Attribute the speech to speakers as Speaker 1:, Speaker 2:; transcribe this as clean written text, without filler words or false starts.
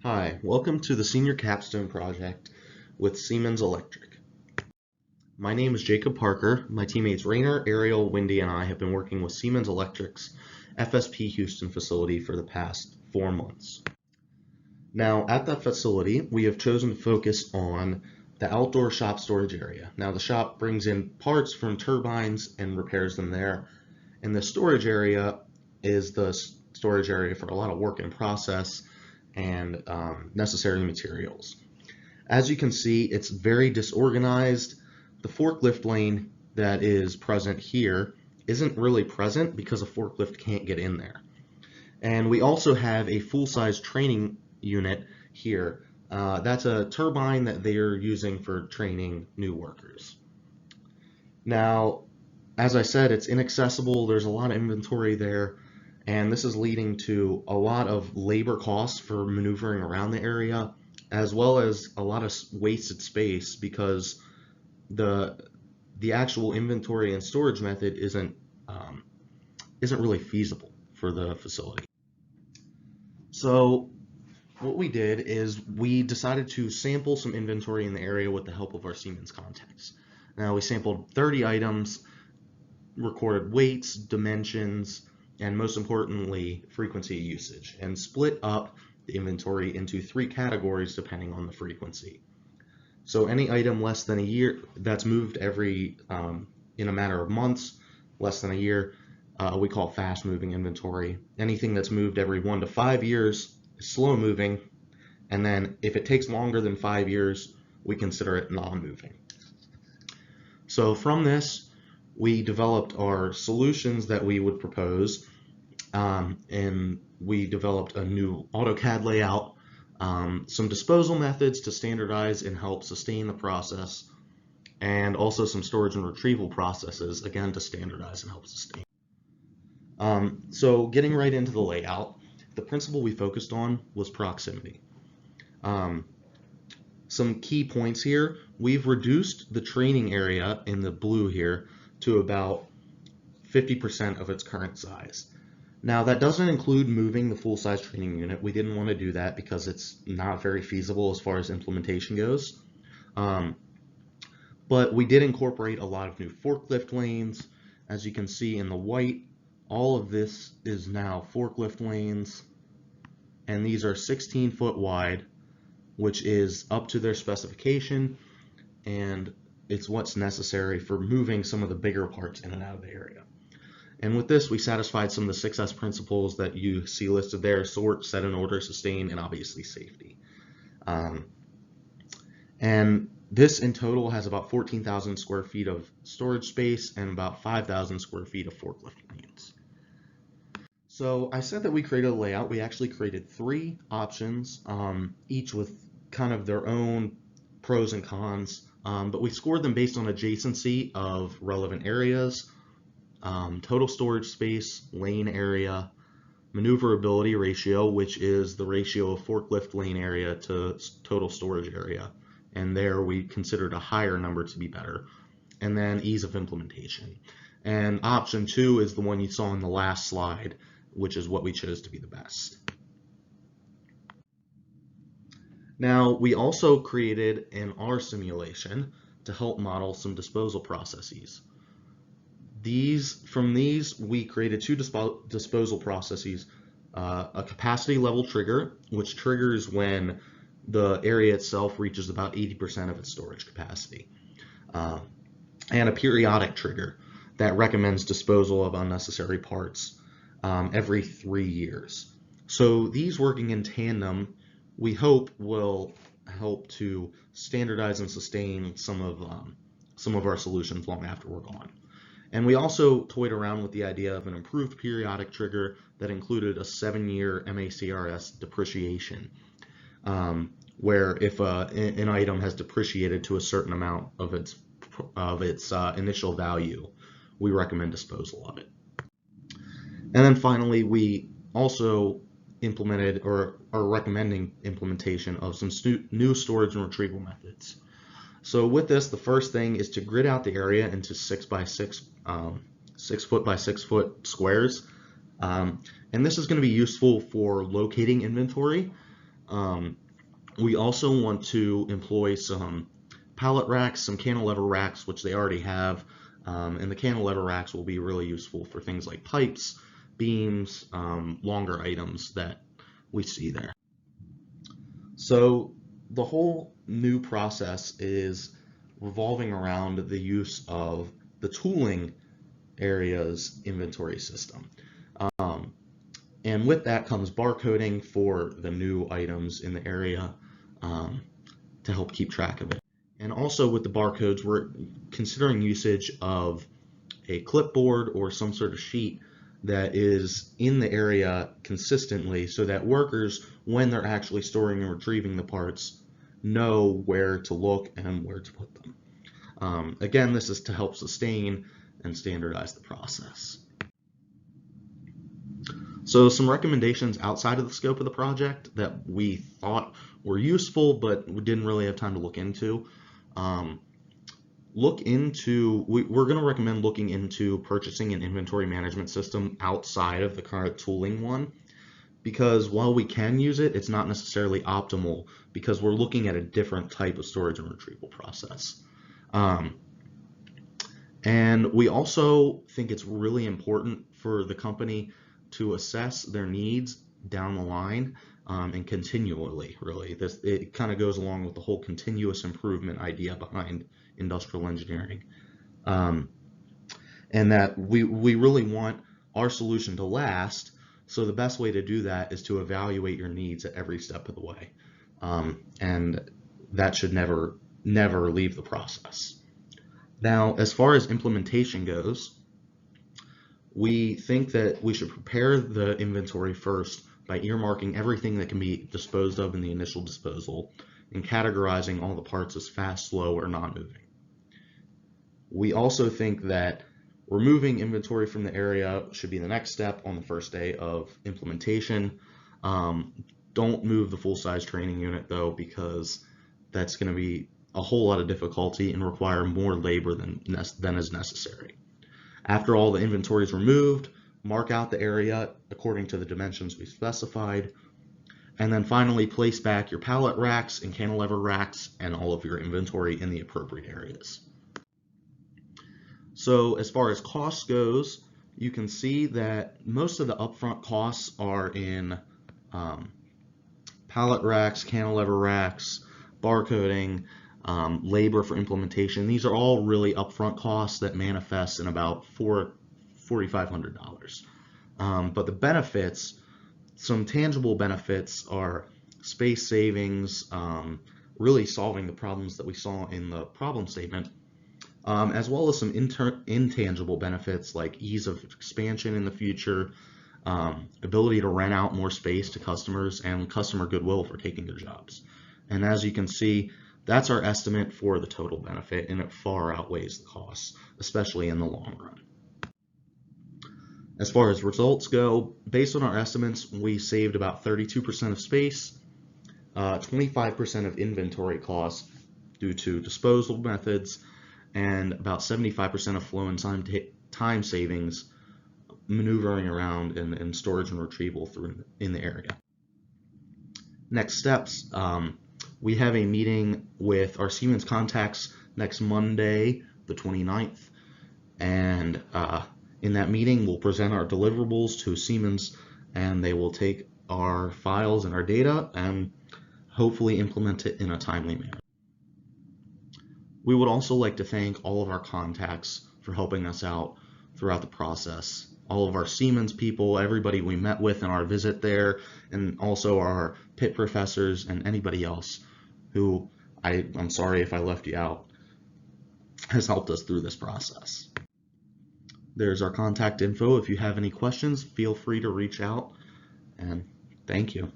Speaker 1: Hi, welcome to the Senior Capstone Project with Siemens Electric. My name is Jacob Parker. My teammates Rainer, Ariel, Wendy, and I have been working with Siemens Electric's FSP Houston facility for the past 4 months. Now, at that facility, we have chosen to focus on the outdoor shop storage area. Now, the shop brings in parts from turbines and repairs them there, and the storage area is the storage area for a lot of work in process and necessary materials. As you can see, it's very disorganized. The forklift lane that is present here isn't really present because a forklift can't get in there. And we also have a full-size training unit here. That's a turbine that they are using for training new workers. Now, as I said, it's inaccessible. There's a lot of inventory there, and this is leading to a lot of labor costs for maneuvering around the area, as well as a lot of wasted space because the actual inventory and storage method isn't really feasible for the facility. So what we did is we decided to sample some inventory in the area with the help of our Siemens contacts. Now we sampled 30 items, recorded weights, dimensions, and most importantly, frequency of usage, and split up the inventory into 3 categories depending on the frequency. So any item less than a year that's moved every in a matter of months, less than a year, we call fast moving inventory. Anything that's moved every 1 to 5 years is slow moving, and then if it takes longer than 5 years, we consider it non-moving. So from this, we developed our solutions that we would propose, and we developed a new AutoCAD layout, some disposal methods to standardize and help sustain the process, and also some storage and retrieval processes, again, to standardize and help sustain. So getting right into the layout, the principle we focused on was proximity. Some key points here: we've reduced the training area in the blue here to about 50% of its current size. Now that doesn't include moving the full-size training unit. We didn't want to do that because it's not very feasible as far as implementation goes. But we did incorporate a lot of new forklift lanes. As you can see in the white, all of this is now forklift lanes, and these are 16 foot wide, which is up to their specification, and it's what's necessary for moving some of the bigger parts in and out of the area. And with this, we satisfied some of the 6S principles that you see listed there: sort, set in order, sustain, and obviously safety. And this in total has about 14,000 square feet of storage space and about 5,000 square feet of forklift lanes. So I said that we created a layout. We actually created 3 options, each with kind of their own pros and cons, but we scored them based on adjacency of relevant areas, total storage space, lane area, maneuverability ratio, which is the ratio of forklift lane area to total storage area, and there we considered a higher number to be better, and then ease of implementation. And option 2 is the one you saw on the last slide, which is what we chose to be the best. Now, we also created an R simulation to help model some disposal processes. From these, we created 2 disposal processes: a capacity level trigger, which triggers when the area itself reaches about 80% of its storage capacity, and a periodic trigger that recommends disposal of unnecessary parts every 3 years. So these working in tandem, we hope, will help to standardize and sustain some of our solutions long after we're gone. And we also toyed around with the idea of an improved periodic trigger that included a 7-year MACRS depreciation, where if an item has depreciated to a certain amount of its initial value, we recommend disposal of it. And then finally, we also implemented or are recommending implementation of some new storage and retrieval methods. So with this, the first thing is to grid out the area into 6 by 6 foot by 6 foot squares, and this is going to be useful for locating inventory, We also want to employ some pallet racks, some cantilever racks, which they already have, and the cantilever racks will be really useful for things like pipes, beams, longer items that we see there. So the whole new process is revolving around the use of the tooling area's inventory system. And with that comes barcoding for the new items in the area to help keep track of it. And also with the barcodes, we're considering usage of a clipboard or some sort of sheet that is in the area consistently so that workers, when they're actually storing and retrieving the parts, know where to look and where to put them. Again, this is to help sustain and standardize the process. So some recommendations outside of the scope of the project that we thought were useful, but we didn't really have time to look into. We're going to recommend looking into purchasing an inventory management system outside of the current tooling one, because while we can use it, it's not necessarily optimal because we're looking at a different type of storage and retrieval process. And we also think it's really important for the company to assess their needs down the line and continually, really. It kind of goes along with the whole continuous improvement idea behind industrial engineering. And that we really want our solution to last, so the best way to do that is to evaluate your needs at every step of the way. And that should never leave the process. Now, as far as implementation goes, we think that we should prepare the inventory first by earmarking everything that can be disposed of in the initial disposal and categorizing all the parts as fast, slow, or non-moving. We also think that removing inventory from the area should be the next step on the first day of implementation. Don't move the full-size training unit though, because that's going to be a whole lot of difficulty and require more labor than is necessary. After all the inventory is removed, mark out the area according to the dimensions we specified, and then finally place back your pallet racks and cantilever racks and all of your inventory in the appropriate areas. So as far as cost goes, you can see that most of the upfront costs are in pallet racks, cantilever racks, barcoding, labor for implementation. These are all really upfront costs that manifest in about $4,500. But the benefits, some tangible benefits, are space savings, really solving the problems that we saw in the problem statement, as well as some intangible benefits like ease of expansion in the future, ability to rent out more space to customers, and customer goodwill for taking their jobs. And as you can see, that's our estimate for the total benefit, and it far outweighs the costs, especially in the long run. As far as results go, based on our estimates, we saved about 32% of space, 25% of inventory costs due to disposal methods, and about 75% of flow and time savings maneuvering around in storage and retrieval in the area. Next steps, we have a meeting with our Siemens contacts next Monday, the 29th, and in that meeting we'll present our deliverables to Siemens, and they will take our files and our data and hopefully implement it in a timely manner. We would also like to thank all of our contacts for helping us out throughout the process. All of our Siemens people, everybody we met with in our visit there, and also our pit professors and anybody else who, I'm sorry if I left you out, has helped us through this process. There's our contact info. If you have any questions, feel free to reach out, and thank you.